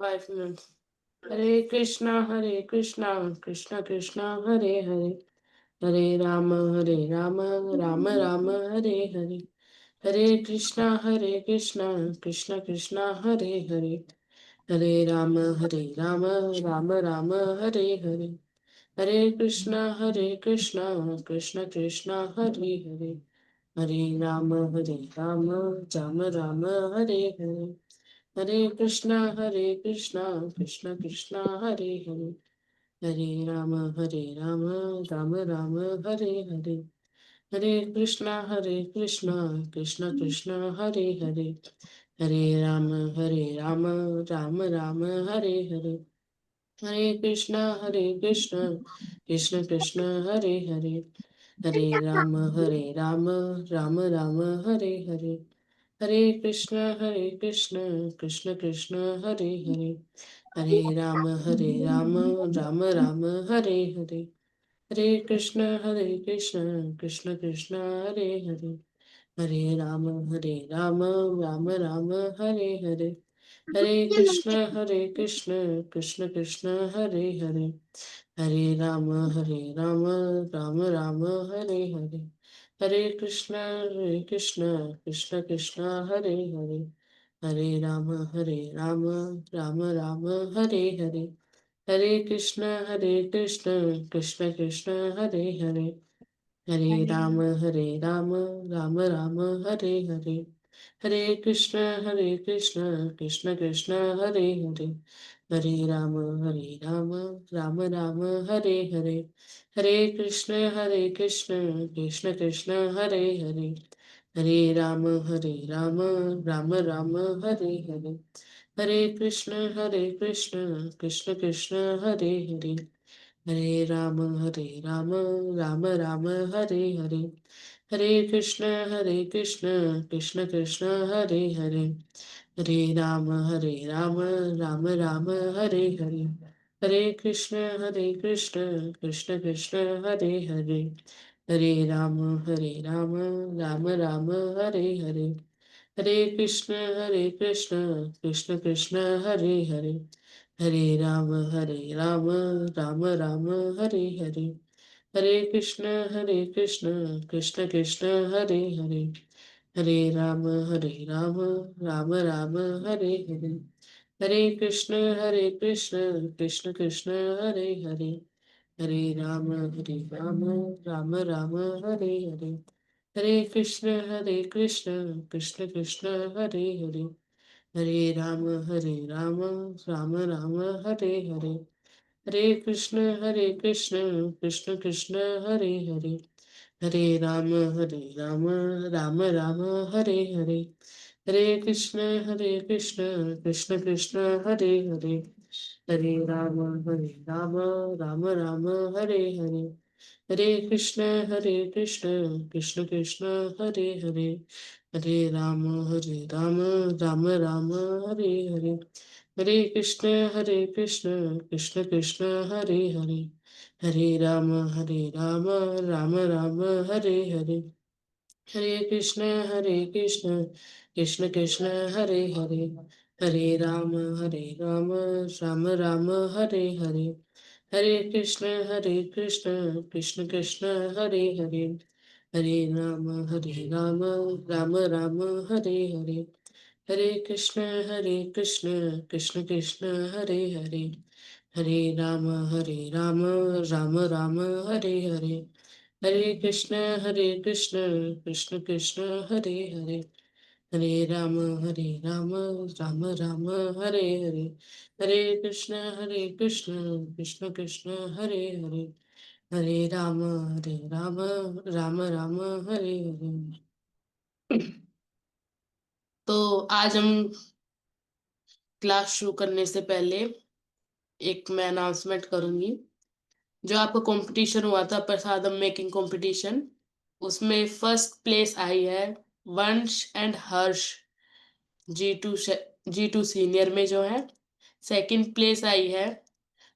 5 minutes. Hare Krishna, Krishna Krishna, Hare Hare, Hare Rama, Rama Rama, Hare Hare. Hare Krishna, Krishna Krishna, Hare Hare, Hare Rama, Rama Rama, Hare Hare. Hare Krishna, Krishna Krishna, Hare Hare, Hare Rama, Rama Rama, Hare Hare. Hare Krishna, Krishna Krishna, Hare Hare, Hare Rama, Rama Rama, Hare Hare. Hare Krishna, Krishna Krishna, Hare Hare, Hare Rama, Rama Rama, Hare Hare. Hare Krishna, Krishna Krishna, Hare Hare, Hare Rama, Rama Rama, Hare Hare. Hare Krishna, Krishna Krishna, Hare Hare, Hare Rama, Rama Rama, Hare Hare. Hare Krishna, Krishna Krishna, Hare Hare, Hare Rama, Rama Rama, Hare Hare. Hare Krishna, Krishna Krishna, Hare Hare, Hare Rama, Rama Rama, Hare Hare. Hare Krishna, Krishna Krishna, Hare Hare, Hare Rama, Rama Rama, Hare Hare. Hare Krishna, Krishna Krishna, Hare Hare, Hare Rama, Rama Rama, Hare Hare. Hare Krishna, Krishna Krishna, Hare Hare, Hare Rama, Rama Rama, Hare Hare. Hare Krishna, Krishna Krishna, Hare Hare, Hare Rama, Rama Rama, Hare Hare. Hare Krishna, Krishna Krishna, Hare Hare, Hare Rama, Rama Rama, Hare Hare. Hare Krishna, Krishna Krishna, Hare Hare, Hare Rama, Rama Rama, Hare Hare. Hare Krishna, Krishna Krishna, Hare Hare, Hare Rama, Rama Rama, Hare Hare. Hare Krishna, Krishna Krishna, Hare Hare, Hare Rama, Rama Rama, Hare Hare. Hare Krishna, Krishna Krishna, Hare Hare, Hare Rama, Rama Rama, Hare Hare. Hare Krishna, Krishna Krishna, Hare Hare, Hare Rama, Rama Rama, Hare Hare. Hare Krishna, Krishna Krishna, Hare Hare, Hare Rama, Rama Rama, Hare Hare. Hare Krishna, Krishna Krishna, Hare Hare, Hare Rama, Rama Rama, Hare Hare. Hare Krishna, Krishna Krishna, Hare Hare, Hare Rama, Rama Rama, Hare Hare. Hare Krishna, Krishna Krishna, Hare Hare, Hare Rama, Rama Rama, Hare Hare. Hare Krishna, Krishna Krishna, Hare Hare, Hare Rama, Rama Rama, Hare Hare. Hare Krishna, Krishna Krishna, Hare Hare, Hare Rama, Rama Rama, Hare Hare. Hare Krishna, Krishna Krishna, Hare Hare, Hare Rama, Rama Rama, Hare Hare. Hare Krishna, Krishna Krishna, Hare Hare, Hare Rama, Rama Rama, Hare Hare. Hare Krishna, Krishna Krishna, Hare Hare, Hare Rama, Rama Rama, Hare Hare. Hare Krishna, Krishna Krishna, Hare Hare, Hare Rama, Rama Rama, Hare Hare. तो आज हम class शुरू करने से पहले एक मैं announcement करूंगी। जो आपका कंपटीशन हुआ था प्रसादम मेकिंग कंपटीशन, उसमें फर्स्ट प्लेस आई है वंश and Harsh, G2 G2 senior में जो है। सेकंड प्लेस आई है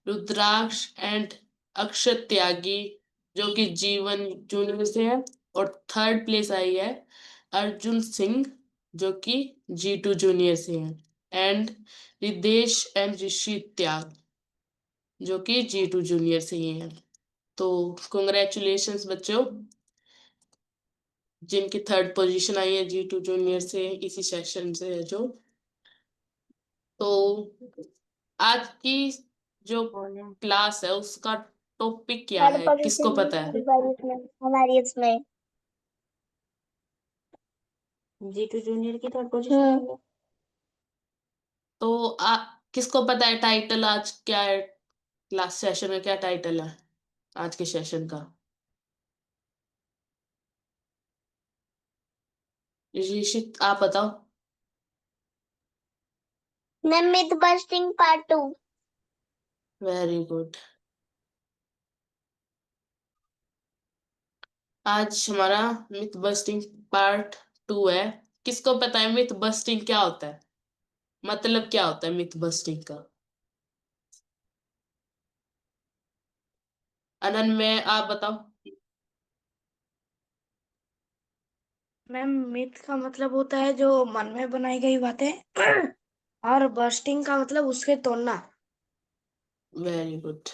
रुद्राक्ष एंड अक्षत त्यागी, जो कि G1 जूनियर से है। और थर्ड प्लेस आई है अर्जुन सिंह, जो कि G2 जूनियर से है। एंड रिदेश एंड ऋषि त्याग, जो कि G2 जूनियर से ही है। तो कॉन्ग्रेचुलेशंस बच्चों, जिनकी थर्ड पोजीशन आई है G2 जूनियर से इसी सेशन से है जो। तो आज की जो क्लास है उसका टॉपिक क्या थर्ड है, किसको पोजीशन पता है? हमारी इसमें G2 जूनियर की थर्ड पोजीशन। तो किसको पता है टाइटल आज क्या है? क्लास सेशन में क्या टाइटल है आज के सेशन का? ऋषित आप बताओ। Myth busting part 2। Very good. आज हमारा मिथ बस्टिंग पार्ट 2 है। किसको पता है मिथ बस्टिंग क्या होता है? मतलब क्या होता है मिथ बस्टिंग का? अनन में आप बताओ। मैम मिथ का मतलब होता है जो मन में बनाई गई बातें और बस्टिंग का मतलब उसके तोड़ना। Very good.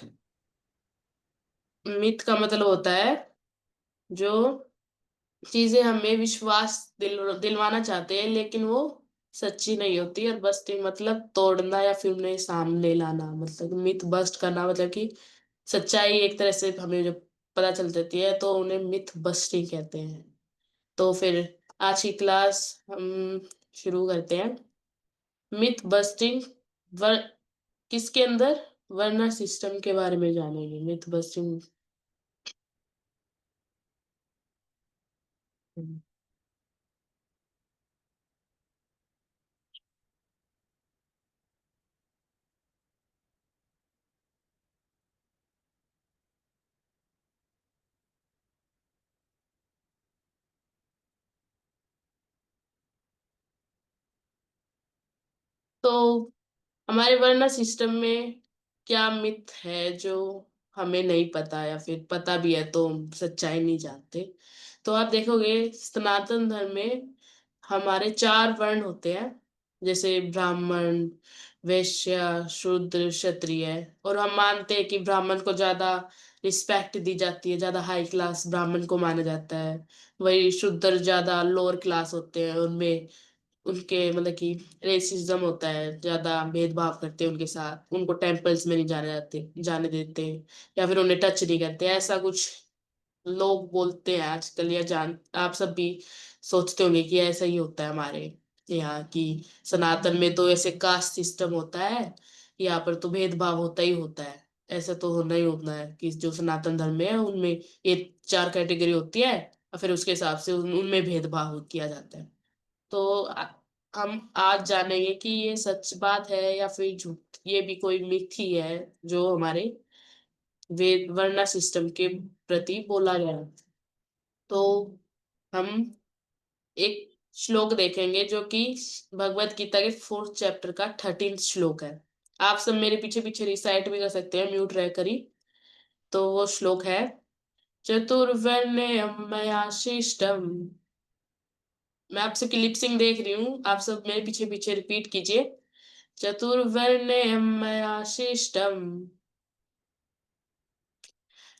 मिथ का मतलब होता है जो चीजें हमें विश्वास दिलवाना चाहते हैं लेकिन वो सच्ची नहीं होती, और बस्टिंग मतलब तोड़ना या फिर उन्हें सामने लाना, मतलब मिथ बस्ट करना, मतलब कि सच्चाई एक तरह से हमें जब पता चल जाती है तो उन्हें मिथ बस्टिंग कहते हैं। तो फिर आज की क्लास हम शुरू करते हैं। मिथ बस्टिंग वर किसके अंदर? वर्नर सिस्टम के बारे में जानेंगे। Myth busting. तो हमारे वर्णा सिस्टम में क्या मिथ है जो हमें नहीं पता, या फिर पता भी है तो हम सच्चाई नहीं जानते? तो आप देखोगे सनातन धर्म में हमारे 4 वर्ण होते हैं, जैसे ब्राह्मण, वैश्य, शूद्र, क्षत्रिय। और हम मानते हैं कि ब्राह्मण को ज्यादा रिस्पेक्ट दी जाती है, ज्यादा हाई क्लास ब्राह्मण को माना जाता है। वही शूद्र ज्यादा लोअर क्लास होते हैं, उनमें उनके मतलब कि रेसिज्म होता है, ज्यादा भेदभाव करते हैं उनके साथ, उनको टेम्पल्स में नहीं जाने देते, या फिर उन्हें टच नहीं करते, ऐसा कुछ लोग बोलते हैं आजकल। या जान आप सब भी सोचते होंगे कि ऐसा ही होता है हमारे यहाँ की सनातन में, तो ऐसे कास्ट सिस्टम होता है, यहाँ पर तो भेदभाव होता ही होता है। ऐसा तो होना ही होना है कि जो सनातन धर्म में है उनमें ये 4 कैटेगरी होती है, और फिर उसके हिसाब से उनमें भेदभाव किया जाता है। तो हम आज जानेंगे कि ये सच बात है या फिर झूठ, ये भी कोई मिथ ही है जो हमारे वेद वर्णा सिस्टम के प्रति बोला गया है। तो हम एक श्लोक देखेंगे जो कि भगवत गीता के 4th चैप्टर का 13th श्लोक है। आप सब मेरे पीछे पीछे रिसाइट भी कर सकते हैं म्यूट रह कर ही। तो वो श्लोक है, चतुर्वर्ण्यम मया सृष्टम। मैं आपसे क्लिपसिंग देख रही हूँ, आप सब मेरे पीछे पीछे रिपीट कीजिए। चतुर्वर्ण्यं मया सृष्टं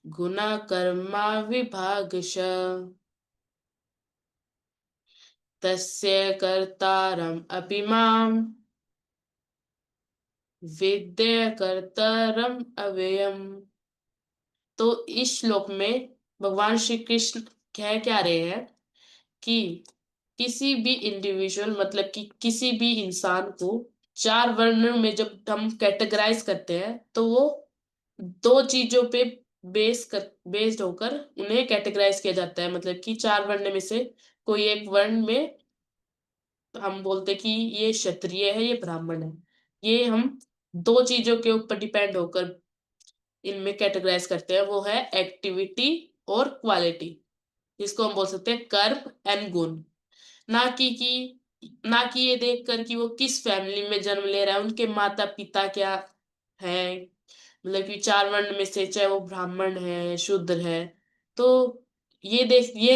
गुणकर्मा विभागश, तस्य कर्तारम् अपि मां विद्य कर्तारम् अव्ययम्। तो इस श्लोक में भगवान श्री कृष्ण कह क्या रहे हैं कि किसी भी इंडिविजुअल, मतलब कि किसी भी इंसान को 4 वर्णों में जब हम कैटेगराइज करते हैं तो वो 2 चीजों पे बेस्ड होकर उन्हें कैटेगराइज किया जाता है। मतलब कि 4 वर्ण में से कोई एक वर्ण में हम बोलते कि ये क्षत्रिय है, ये ब्राह्मण है। ये हम 2 चीजों के ऊपर डिपेंड होकर इनमें कैटेगराइज करते हैं, वो है एक्टिविटी और क्वालिटी, जिसको हम बोल सकते हैं कर्म एंड गुण। ना ना कि ये देखकर कि वो किस फैमिली में जन्म ले रहा है, उनके माता पिता क्या है। मतलब कि 4 वर्ण में से चाहे वो ब्राह्मण है, शूद्र है, तो ये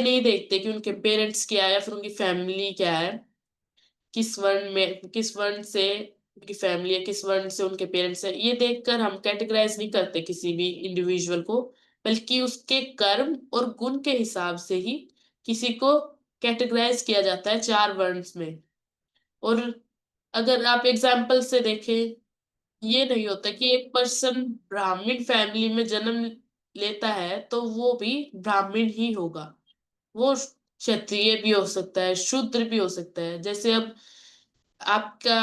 नहीं देखते कि उनके पेरेंट्स क्या है या फिर उनकी फैमिली क्या है, किस वर्ण से उनकी फैमिली है, किस वर्ण से उनके पेरेंट्स है, ये देखकर हम कैटेगराइज नहीं करते किसी भी इंडिविजुअल को, बल्कि उसके कर्म और गुण के हिसाब से ही किसी को कैटेगराइज किया जाता है 4 वर्ड्स में। और अगर आप एग्जाम्पल से देखें, ये नहीं होता कि एक पर्सन ब्राह्मण फैमिली में जन्म लेता है तो वो भी ब्राह्मण ही होगा। वो क्षत्रिय भी हो सकता है, शूद्र भी हो सकता है। जैसे अब आपका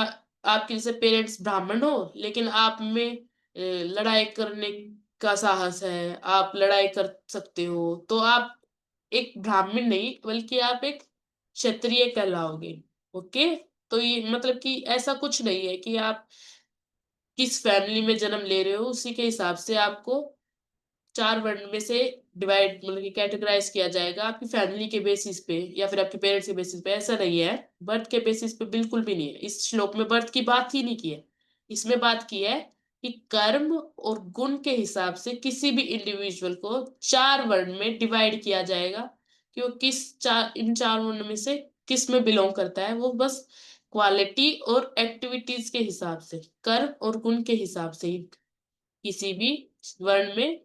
आपके जैसे पेरेंट्स ब्राह्मण हो, लेकिन आप में लड़ाई करने का साहस है, आप लड़ाई कर सकते हो, तो आप एक ब्राह्मण नहीं बल्कि आप एक क्षत्रिय कहलाओगे। ओके। तो ये मतलब कि ऐसा कुछ नहीं है कि आप किस फैमिली में जन्म ले रहे हो उसी के हिसाब से आपको 4 वर्ण में से डिवाइड मतलब कि कैटेगराइज किया जाएगा आपकी फैमिली के बेसिस पे या फिर आपके पेरेंट्स के बेसिस पे। ऐसा नहीं है, बर्थ के बेसिस पे बिल्कुल भी नहीं है। इस श्लोक में बर्थ की बात ही नहीं की है। इसमें बात की है कि कर्म और गुण के हिसाब से किसी भी इंडिविजुअल को 4 वर्ण में डिवाइड किया जाएगा कि वो इन 4 वर्ण में से किस में बिलोंग करता है। वो बस क्वालिटी और एक्टिविटीज के हिसाब से, कर्म और गुण के हिसाब से ही किसी भी वर्ण में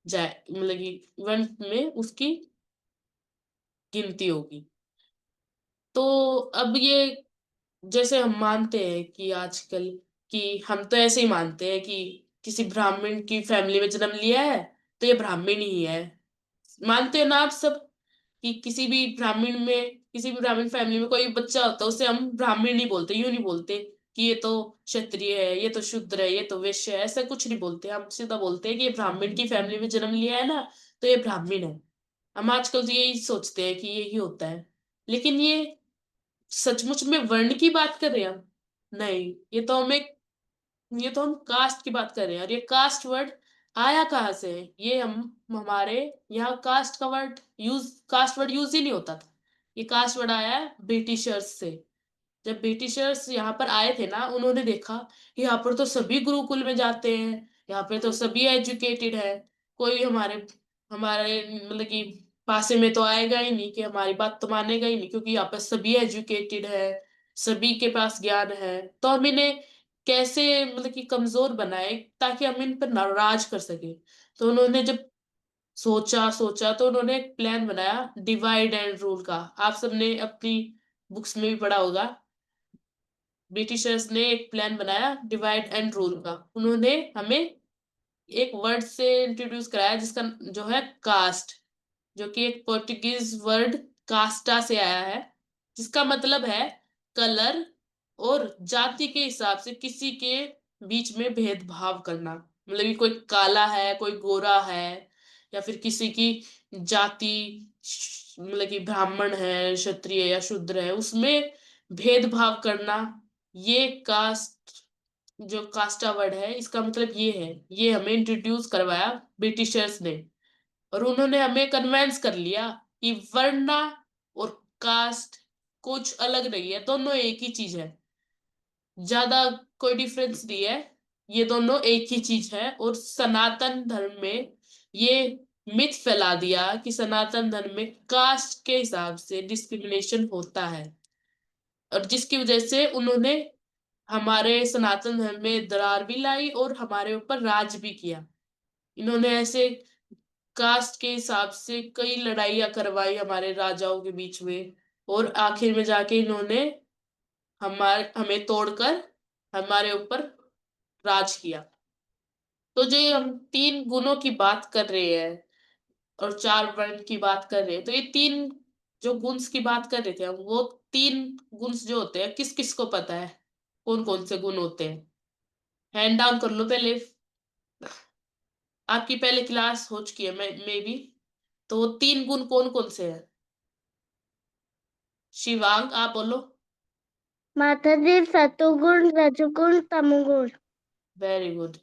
जाए मतलब कि वन में उसकी गिनती होगी। तो अब ये जैसे हम मानते हैं कि आजकल कि हम तो ऐसे ही मानते हैं कि किसी ब्राह्मण की फैमिली में जन्म लिया है तो ये ब्राह्मण ही है। मानते हो ना आप सब कि किसी भी ब्राह्मण फैमिली में कोई बच्चा होता है उसे हम ब्राह्मण नहीं बोलते, यूं नहीं बोलते कि ये तो क्षत्रिय है, ये तो शूद्र है, ये तो वैश्य है। ऐसा कुछ नहीं बोलते, हम सीधा बोलते हैं कि ये ब्राह्मण की फैमिली में जन्म लिया है ना, तो ये ब्राह्मण है। हम आजकल तो यही सोचते हैं कि यही होता है। लेकिन ये सचमुच में वर्ण की बात कर रहे हैं हम? नहीं, ये तो हम कास्ट की बात कर रहे हैं। और ये कास्ट वर्ड आया कहाँ से है? ये हम हमारे यहाँ कास्ट वर्ड यूज ही नहीं होता था। ये कास्ट वर्ड आया है ब्रिटिशर्स से। जब ब्रिटिशर्स यहाँ पर आए थे ना, उन्होंने देखा कि यहाँ पर तो सभी गुरुकुल में जाते हैं, यहाँ पे तो सभी एजुकेटेड है, कोई हमारे हमारे मतलब कि पासे में तो आएगा ही नहीं, कि हमारी बात तो मानेगा ही नहीं, क्योंकि यहाँ पर सभी एजुकेटेड है, सभी के पास ज्ञान है। तो हम इन्हें कैसे मतलब कि कमजोर बनाए ताकि हम इन पर नाराज कर सके। तो उन्होंने जब सोचा सोचा तो उन्होंने एक प्लान बनाया डिवाइड एंड रूल का। आप सबने अपनी बुक्स में भी पढ़ा होगा। ब्रिटिशर्स ने एक प्लान बनाया डिवाइड एंड रूल का। उन्होंने हमें एक वर्ड से इंट्रोड्यूस कराया जिसका जो है कास्ट, जो कि एक पोर्टुगीज वर्ड कास्टा से आया है, जिसका मतलब है कलर और जाति के हिसाब से किसी के बीच में भेदभाव करना। मतलब कि कोई काला है, कोई गोरा है, या फिर किसी की जाति मतलब कि ब्राह्मण है, क्षत्रिय या शूद्र है, उसमें भेदभाव करना। ये कास्ट जो कास्टा वर्ड है इसका मतलब ये है। ये हमें इंट्रोड्यूस करवाया ब्रिटिशर्स ने। और उन्होंने हमें कन्वेंस कर लिया कि वर्ना और कास्ट कुछ अलग नहीं है, दोनों एक ही चीज है। ज्यादा कोई डिफरेंस नहीं है, ये दोनों एक ही चीज है। और सनातन धर्म में ये मिथ फैला दिया कि सनातन धर्म में कास्ट के हिसाब से डिस्क्रिमिनेशन होता है, और जिसकी वजह से उन्होंने हमारे सनातन धर्म में दरार भी लाई और हमारे ऊपर राज भी किया। इन्होंने ऐसे कास्ट के हिसाब से कई लड़ाइयां करवाई हमारे राजाओं के बीच में, और आखिर में जाके इन्होंने हमें तोड़कर हमारे ऊपर राज किया। तो जो ये हम 3 गुणों की बात कर रहे हैं और 4 वर्ण की बात कर रहे हैं, तो ये 3 जो गुण्स की बात कर रहे थे हम, वो 3 गुण्स जो होते हैं किस किस को पता है कौन कौन से गुण होते हैं? हैंड डाउन कर लो पहले। आपकी पहले क्लास हो चुकी है मे बी। तो वो 3 गुण कौन कौन से हैं? शिवांग आप बोलो। माताजी सतुगुण रजोगुण तमोगुण। वेरी गुड,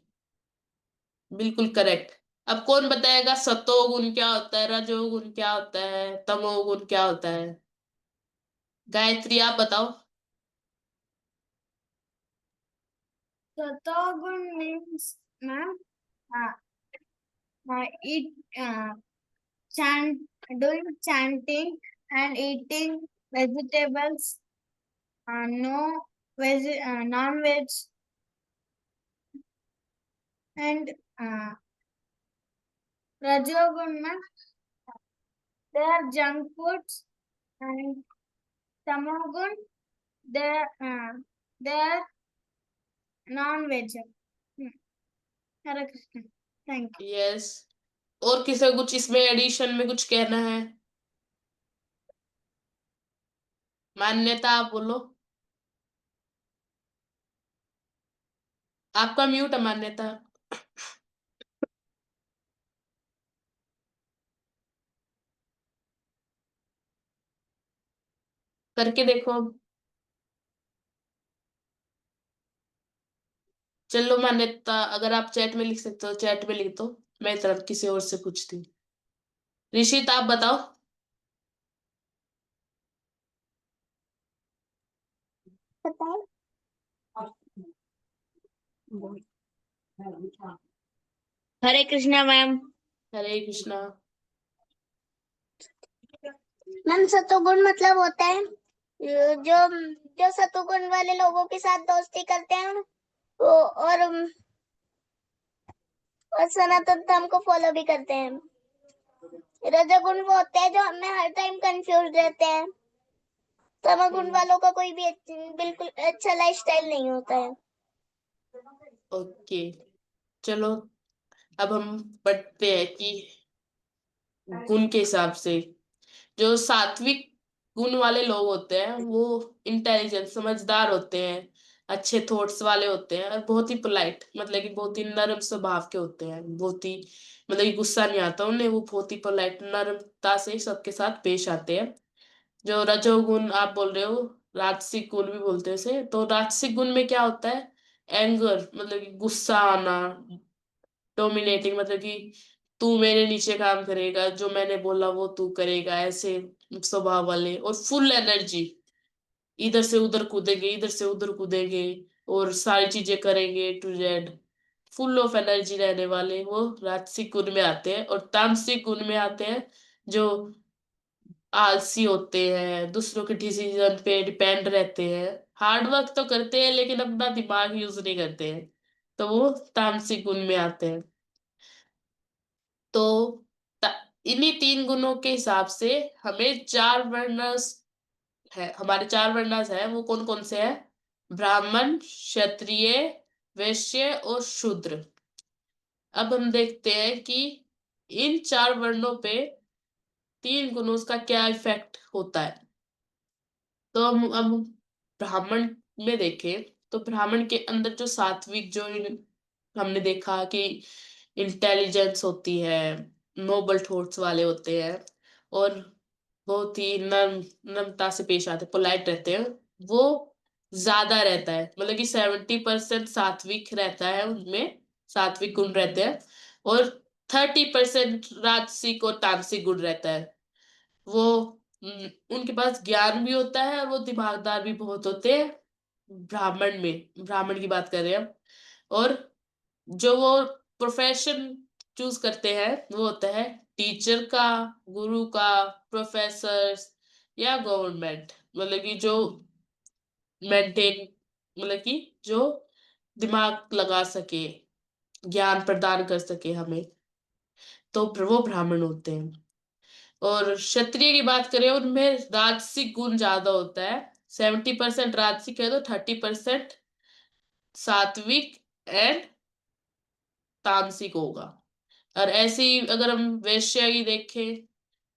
बिल्कुल करेक्ट। अब कौन बताएगा सतोगुण क्या होता है, रजोगुण क्या होता है, तमोगुण क्या होता है? गायत्री आप बताओ। सतोगुण means ma'am, it chant doing chanting and eating vegetables. No veg, non-veg, and Rajoguna, they are junk foods, and Tamagun, they are non-veg. Hare Krishna. Thank you. Yes, और किसी को कुछ इसमें एडिशन में कुछ कहना है? मान्यता आप बोलो। आपका म्यूट है मान्यता। करके देखो अब। चलो मान्यता, अगर आप चैट में लिख सकते हो चैट में लिख दो, मैं तरफ किसी और से पूछती हूँ। ऋषित आप बताओ। हरे कृष्णा मैम। हरे कृष्णा। मैम सतोगुण मतलब होता है जो जो सतोगुण वाले लोगों के साथ दोस्ती करते हैं और सनातन धर्म को फॉलो भी करते हैं। रजोगुण वो होते हैं जो हमें हर टाइम कंफ्यूज रहते हैं। तमोगुण वालों का कोई भी बिल्कुल अच्छा लाइफस्टाइल नहीं होता है। ओके, चलो अब हम पढ़ते हैं कि गुण के हिसाब से जो सात्विक गुण वाले लोग होते हैं वो इंटेलिजेंट, समझदार होते हैं, अच्छे थॉट्स वाले होते हैं और बहुत ही पोलाइट, मतलब कि बहुत ही नरम स्वभाव के होते हैं। बहुत ही मतलब कि गुस्सा नहीं आता उन्हें, वो बहुत ही पोलाइट नरमता से सबके साथ पेश आते हैं। जो रजोगुण आप बोल रहे हो, राजसिक गुण भी बोलते हैं उसे, तो राजसिक गुण में क्या होता है? एंगर, मतलब कि गुस्सा आना, डोमिनेटिंग, मतलब कि तू मेरे नीचे काम करेगा, जो मैंने बोला वो तू करेगा, ऐसे स्वभाव वाले। और फुल एनर्जी, इधर से उधर कूदेंगे, इधर से उधर कूदेंगे और सारी चीजें करेंगे to Z. Full of energy रहने वाले वो राजसिक गुण में आते हैं। और तामसिक गुण में आते हैं जो आलसी होते हैं, दूसरों के डिसीजन पे डिपेंड रहते हैं, हार्ड वर्क तो करते हैं लेकिन अपना दिमाग यूज नहीं करते हैं, तो वो तामसिक गुण में आते हैं। तो ता- इन्हीं तीन गुणों के हिसाब से हमें चार वर्णस है, हमारे चार वर्णस है, वो कौन कौन से हैं? ब्राह्मण, क्षत्रिय, वैश्य और शूद्र। अब हम देखते हैं कि इन चार वर्णों पे तीन गुणों का क्या इफेक्ट होता है। तो हम अब ब्राह्मण में देखें, तो ब्राह्मण के अंदर जो सात्विक, जो हमने देखा कि इंटेलिजेंस होती है, नोबल थॉट्स वाले होते हैं और बहुत ही नम्रता से पेश आते, पोलाइट रहते हैं, वो ज्यादा रहता है। मतलब कि 70% सात्विक रहता है उनमें, सात्विक गुण रहते हैं, और 30% राजसिक और तामसिक गुण रहता है। वो उनके पास ज्ञान भी होता है और वो दिमागदार भी बहुत होते हैं। ब्राह्मण में, ब्राह्मण की बात कर रहे हैं हम। और जो वो प्रोफेशन चूज करते हैं वो होता है टीचर का, गुरु का, प्रोफेसर या गवर्नमेंट, मतलब कि जो मेंटेन, मतलब कि जो दिमाग लगा सके, ज्ञान प्रदान कर सके हमें, तो वो ब्राह्मण होते हैं। और क्षत्रिय की बात करें, उनमें राजसिक गुण ज्यादा होता है। 70% राजसिक है तो 30% सात्विक एंड तामसिक होगा। और ऐसे ही अगर हम वैश्य की देखें,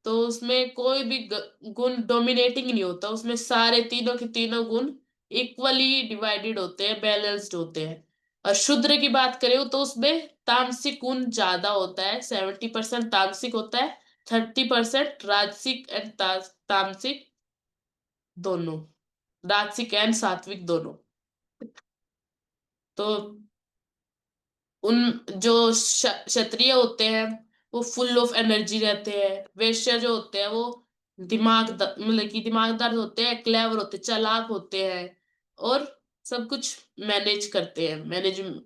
तो उसमें कोई भी गुण डोमिनेटिंग नहीं होता, उसमें सारे तीनों के तीनों गुण इक्वली डिवाइडेड होते हैं, बैलेंस्ड होते हैं। और शूद्र की बात करें तो उसमें तामसिक गुण ज्यादा होता है, 70% तामसिक होता है, 30% राजसिक एंड तामसिक दोनों, राजसिक एंड सात्विक दोनों। तो उन जो क्षत्रिय होते हैं वो फुल ऑफ एनर्जी रहते हैं। वैश्य जो होते हैं वो मतलब कि दिमागदार होते हैं, क्लेवर होते हैं, चालाक होते हैं और सब कुछ मैनेज करते हैं,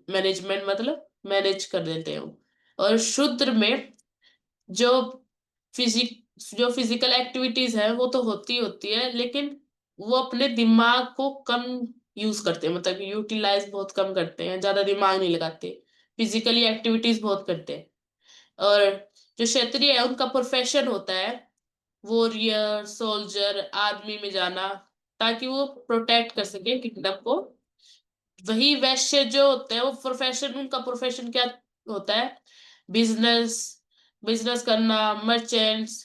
मैनेजमेंट मतलब मैनेज कर देते हैं वो। और शूद्र में जो फिजिक जो फिजिकल एक्टिविटीज है वो तो होती होती है, लेकिन वो अपने दिमाग को कम यूज करते हैं, मतलब यूटिलाइज बहुत कम करते हैं, ज्यादा दिमाग नहीं लगाते, फिजिकली एक्टिविटीज बहुत करते हैं। और जो क्षत्रिय है उनका प्रोफेशन होता है वॉरियर, सोल्जर, आर्मी में जाना, ताकि वो प्रोटेक्ट कर सके किंगडम को। वही वैश्य जो होते हैं वो प्रोफेशन, उनका प्रोफेशन क्या होता है, बिजनेस, बिजनेस करना, मर्चेंट्स,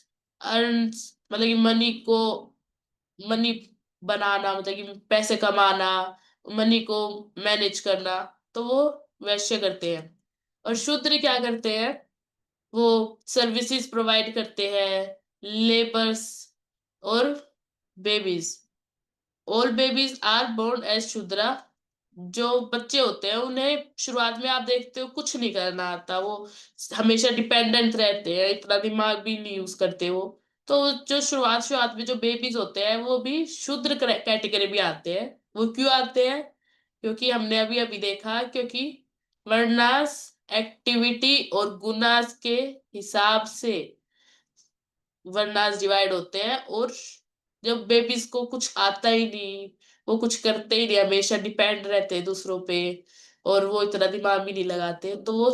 अर्न्स, मतलब कि मनी बनाना, मतलब कि पैसे कमाना, मनी को मैनेज करना, तो वो वैश्य करते हैं। और शूद्र क्या करते हैं, वो सर्विसेज प्रोवाइड करते हैं, लेबर्स और babies. All babies are born as Shudra. जो बच्चे होते हैं उन्हें शुरुआत में आप देखते हो कुछ नहीं करना आता, वो हमेशा डिपेंडेंट रहते हैं, इतना दिमाग भी नहीं यूज करते वो। तो जो शुरुआत शुरुआत में जो बेबीज होते हैं वो भी शूद्र कैटेगरी में आते हैं। वो क्यों आते हैं, क्योंकि हमने अभी अभी देखा, क्योंकि वर्णास एक्टिविटी और गुणास के हिसाब से वर्णास डिवाइड होते हैं। और जब बेबीज को कुछ आता ही नहीं, वो कुछ करते ही नहीं, हमेशा डिपेंड रहते हैं दूसरों पे, और वो इतना दिमाग भी नहीं लगाते, तो वो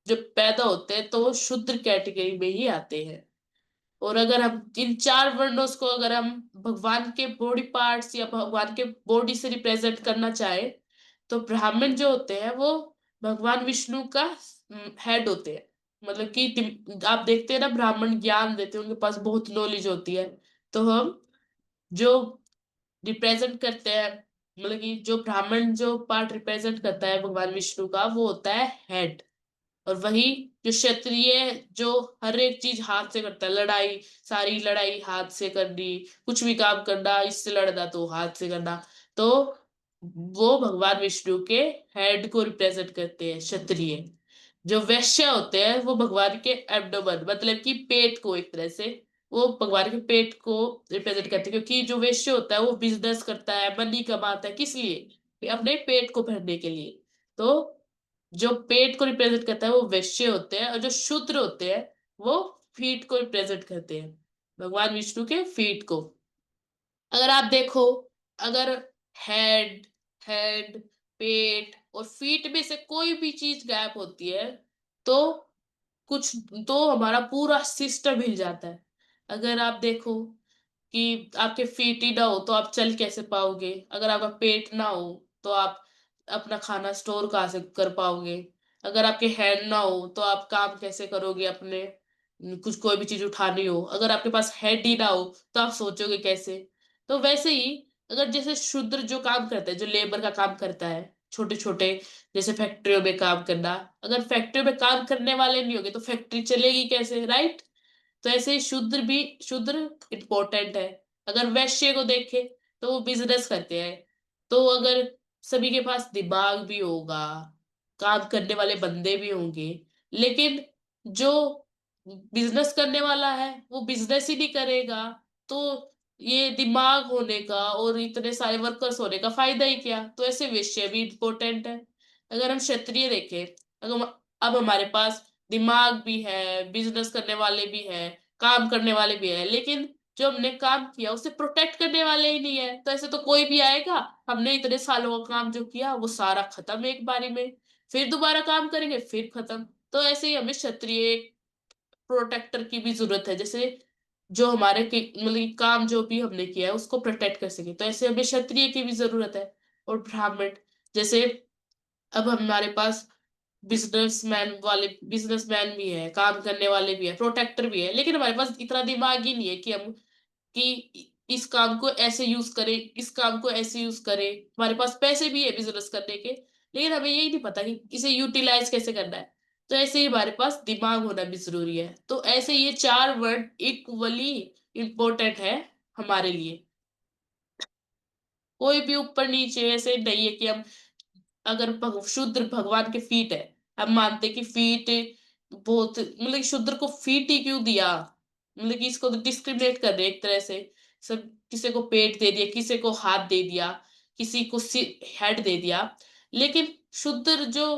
जब पैदा होते हैं तो वो शूद्र कैटेगरी में ही आते हैं। और अगर हम इन चार वर्णों को अगर हम भगवान के बॉडी पार्ट्स या भगवान के बॉडी से रिप्रेजेंट करना चाहे, तो ब्राह्मण जो होते हैं वो भगवान विष्णु का हेड होते हैं। मतलब कि आप देखते हैं ना, ब्राह्मण ज्ञान देते हैं, उनके पास बहुत नॉलेज होती है। तो हम जो रिप्रेजेंट करते हैं, मतलब कि जो ब्राह्मण जो पार्ट रिप्रेजेंट करता है भगवान विष्णु का, वो होता है हेड। और वही जो क्षत्रिय, जो हर एक चीज हाथ से करता है, लड़ाई, सारी लड़ाई हाथ से करनी, कुछ भी काम करना, इससे लड़ना तो हाथ से करना, तो वो भगवान विष्णु के हेड को रिप्रेजेंट करते हैं क्षत्रिय। जो वैश्य होते हैं वो भगवान के एब्डोमेन, मतलब कि पेट को, एक तरह से वो भगवान के पेट को रिप्रेजेंट करते हैं, क्योंकि जो वैश्य होता है वो बिजनेस करता है, मनी कमाता है, किस लिए, अपने पेट को भरने के लिए। तो जो पेट को रिप्रेजेंट करता है वो वैश्य होते हैं, और जो शूद्र होते हैं वो फीट को रिप्रेजेंट करते हैं, भगवान विष्णु के फीट को। अगर आप देखो, अगर हेड हेड पेट और फीट में से कोई भी चीज गायब होती है, तो कुछ, तो हमारा पूरा सिस्टम हिल जाता है। अगर आप देखो कि आपके फीट ही ना हो तो आप चल कैसे पाओगे, अगर आपका पेट ना हो तो आप अपना खाना स्टोर कहाँ से कर पाओगे, अगर आपके हैंड ना हो तो आप काम कैसे करोगे अपने, कुछ कोई भी चीज उठानी हो, अगर आपके पास हेड ही ना हो तो आप सोचोगे कैसे। तो वैसे ही, अगर जैसे शूद्र जो काम करता है, जो लेबर का काम करता है, छोटे छोटे, जैसे फैक्ट्रियों में काम करना, अगर फैक्ट्रियों में काम करने वाले नहीं होंगे तो फैक्ट्री चलेगी कैसे, राइट। तो ऐसे ही शूद्र इम्पोर्टेंट है। अगर वैश्य को देखे तो वो बिजनेस करते हैं, तो अगर सभी के पास दिमाग भी होगा, काम करने वाले बंदे भी होंगे, लेकिन जो बिजनेस करने वाला है वो बिजनेस ही नहीं करेगा, तो ये दिमाग होने का और इतने सारे वर्कर्स होने का फायदा ही क्या। तो ऐसे वैश्य भी इम्पोर्टेंट है। अगर हम क्षत्रिय देखें, अगर अब हमारे पास दिमाग भी है, बिजनेस करने वाले भी है, काम करने वाले भी है, लेकिन जो हमने काम किया उसे प्रोटेक्ट करने वाले ही नहीं है, तो ऐसे तो कोई भी आएगा, हमने इतने सालों का काम जो किया वो सारा खत्म एक बारी में, फिर दोबारा काम करेंगे फिर खत्म। तो ऐसे ही हमें क्षत्रिय प्रोटेक्टर की भी जरूरत है, जैसे जो हमारे मतलब कि काम जो भी हमने किया है उसको प्रोटेक्ट कर सके, तो ऐसे हमें क्षत्रिय की भी जरूरत है। और ब्राह्मण, जैसे अब हमारे पास बिजनेसमैन भी है, काम करने वाले भी है, प्रोटेक्टर भी है, लेकिन हमारे पास इतना दिमाग ही नहीं है कि हम कि इस काम को ऐसे यूज करें, इस काम को ऐसे यूज करें। हमारे पास पैसे भी है बिजनेस करने के, लेकिन हमें यही नहीं पता कि इसे यूटिलाइज कैसे करना है। तो ऐसे ही हमारे पास दिमाग होना भी जरूरी है। तो ऐसे ये चार वर्ड इक्वली इम्पोर्टेंट है हमारे लिए। कोई भी ऊपर नीचे ऐसे नहीं है कि हम, अगर शूद्र भगवान के फीट है, हम मानते कि फीट बहुत, मतलब कि शूद्र को फीट ही क्यों दिया, मतलब कि इसको तो डिस्क्रिमिनेट कर रहे हैं एक तरह से। सब, किसी को पेट दे दिया, किसी को हाथ दे दिया, किसी को हेड दे दिया, लेकिन शूद्र जो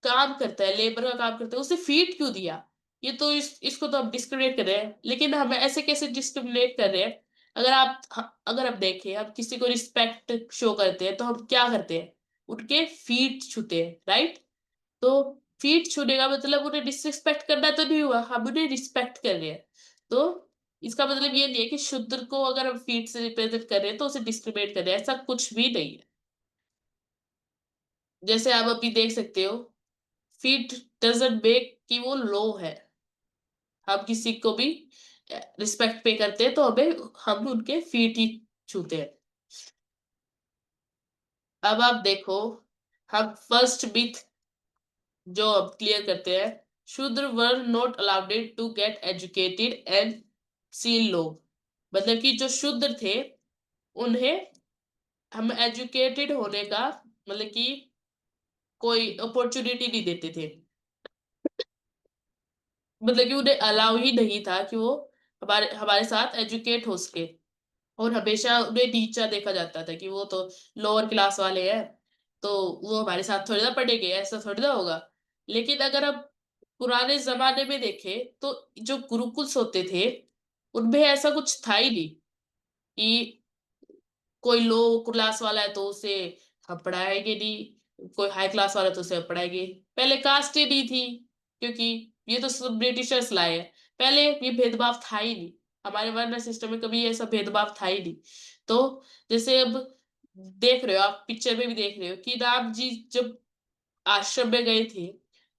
काम करता है, लेबर का काम करता है, उसे फीट क्यों दिया। ये तो इसको तो हम डिस्क्रिमिनेट कर रहे हैं, लेकिन हम ऐसे कैसे डिस्क्रिमिनेट कर रहे हैं, अगर आप देखें, हम किसी को रिस्पेक्ट शो करते हैं तो हम क्या करते हैं, उनके फीट छूते हैं, राइट। तो फीट छूने का मतलब उन्हें डिसरिस्पेक्ट करना तो नहीं हुआ, हम उन्हें रिस्पेक्ट कर रहे हैं। तो इसका मतलब ये नहीं है कि शूद्र को अगर हम फीट से रिप्रेजेंट कर रहे हैं तो उसे डिस्क्रिमिनेट कर रहे हैं, ऐसा कुछ भी नहीं है। जैसे आप अभी देख सकते हो, फीट डजंट मेक कि वो लो है। हम किसी को भी रिस्पेक्ट पे करते हैं तो हम उनके फीट ही छूते हैं। अब आप देखो, हम फर्स्ट मिथ जो अब क्लियर करते हैं, Shudra were not allowed to get educated and see low. मतलब कि जो शूद्र थे उन्हें हम एजुकेटेड होने का मतलब कि कोई अपॉर्चुनिटी नहीं देते थे। मतलब कि उन्हें अलाउ ही नहीं था कि वो हमारे हमारे साथ एजुकेट हो सके, और हमेशा उन्हें नीचा देखा जाता था कि वो तो लोअर क्लास वाले हैं, तो वो हमारे साथ थोड़ी ना पढ़ेंगे, ऐसा थोड़ी ना होगा। लेकिन अगर आप पुराने जमाने में देखें तो जो गुरुकुल्स होते थे उनमें ऐसा कुछ था ही नहीं कि कोई लो क्लास वाला है तो उसे हम पढ़ाएंगे नहीं, कोई हाई क्लास वाला है तो उसे हम पढ़ाएंगे। पहले कास्ट ही नहीं थी, क्योंकि ये तो सब ब्रिटिशर्स लाए हैं। पहले ये भेदभाव था ही नहीं, हमारे वर्ण सिस्टम में कभी ऐसा भेदभाव था ही नहीं। तो जैसे अब देख रहे हो, आप पिक्चर में भी देख रहे हो कि राम जी जब आश्रम में गए थे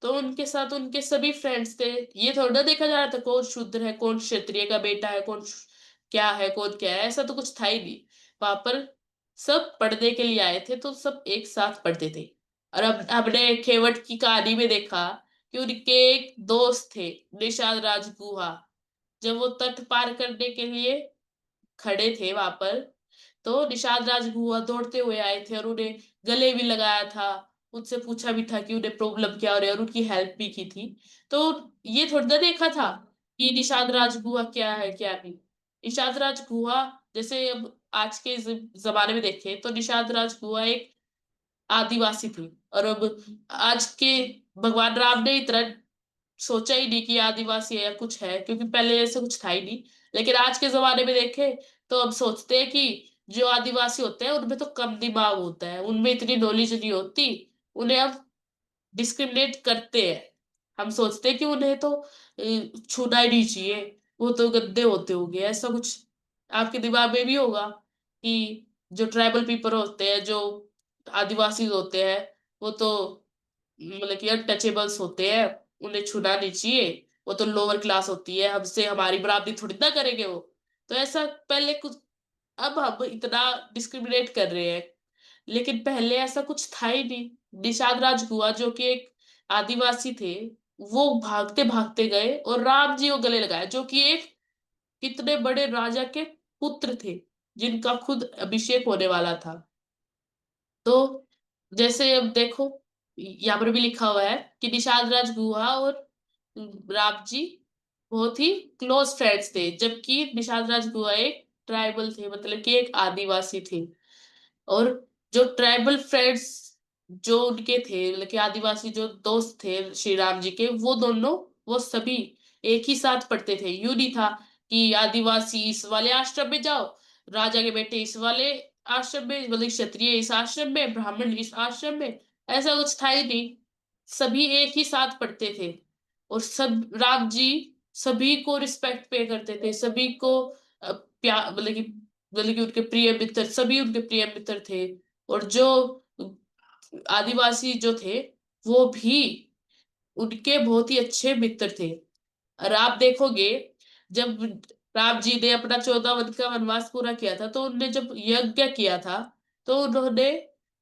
तो उनके साथ उनके सभी फ्रेंड्स थे। ये थोड़ा ना देखा जा रहा था कौन शूद्र है, कौन क्षत्रिय का बेटा है, क्या है, कौन क्या है, ऐसा तो कुछ था ही नहीं। वहां पर सब पढ़ने के लिए आए थे तो सब एक साथ पढ़ते थे। और अब हमने खेवट की कहानी में देखा कि उनके एक दोस्त थे, निषाद राजगुहा। जब वो तट पार करने के लिए खड़े थे वहां पर, तो निषाद राजगुहा दौड़ते हुए आए थे और उन्हें गले भी लगाया था, उनसे पूछा भी था कि उन्हें प्रॉब्लम क्या हो रही है, और उनकी हेल्प भी की थी। तो ये थोड़ा ना देखा था कि निषाद राजगुहा क्या है क्या नहीं। निषाद राजगुहा, जैसे अब आज के जमाने में देखें तो निषाद राजगुहा एक आदिवासी थी। और अब आज के भगवान राम ने इतना सोचा ही नहीं कि आदिवासी है या कुछ है, क्योंकि पहले ऐसा कुछ था ही नहीं। लेकिन आज के जमाने में देखें तो अब सोचते हैं कि जो आदिवासी होते हैं उनमें तो कम दिमाग होता है, उनमें इतनी नॉलेज नहीं होती, उन्हें अब डिस्क्रिमिनेट करते हैं। हम सोचते हैं कि उन्हें तो छूना ही नहीं चाहिए, वो तो गंदे होते होंगे, ऐसा कुछ आपके दिमाग में भी होगा कि जो ट्राइबल पीपल होते हैं, जो आदिवासी होते हैं, वो तो मतलब कि अनटचेबल्स होते हैं, उन्हें छूना नहीं चाहिए, वो तो लोअर क्लास होती है, हमसे हमारी बराबरी थोड़ी ना करेंगे वो। तो ऐसा पहले कुछ, अब हम इतना डिस्क्रिमिनेट कर रहे हैं, लेकिन पहले ऐसा कुछ था ही नहीं। निषाद राजगुहा जो कि एक आदिवासी थे, वो भागते भागते गए और राम जी को गले लगाया, जो कि एक कितने बड़े राजा के पुत्र थे, जिनका खुद अभिषेक होने वाला था। तो जैसे अब देखो, यहाँ पर भी लिखा हुआ है कि निषाद राजगुहा और राम जी बहुत ही क्लोज फ्रेंड्स थे, जबकि निषाद राजगुहा एक ट्राइबल थे, मतलब कि एक आदिवासी थे। और जो ट्राइबल फ्रेंड्स जो उनके थे, मतलब कि आदिवासी जो दोस्त थे श्री राम जी के, वो दोनों, वो सभी एक ही साथ पढ़ते थे। यूं नहीं था कि आदिवासी इस वाले आश्रम में जाओ, राजा के बेटे इस वाले आश्रम में, मतलब क्षत्रिय इस आश्रम में, ब्राह्मण इस आश्रम में, ऐसा कुछ था ही नहीं। सभी एक ही साथ पढ़ते थे। और सब राम जी सभी को रिस्पेक्ट पे करते थे, सभी को प्यार, मतलब कि उनके प्रिय मित्र, सभी उनके प्रिय मित्र थे। और जो आदिवासी जो थे वो भी उनके बहुत ही अच्छे मित्र थे। और आप देखोगे, जब राम जी ने अपना 14 वर्ष का वनवास पूरा किया था तो उन्होंने जब यज्ञ किया था, तो उन्होंने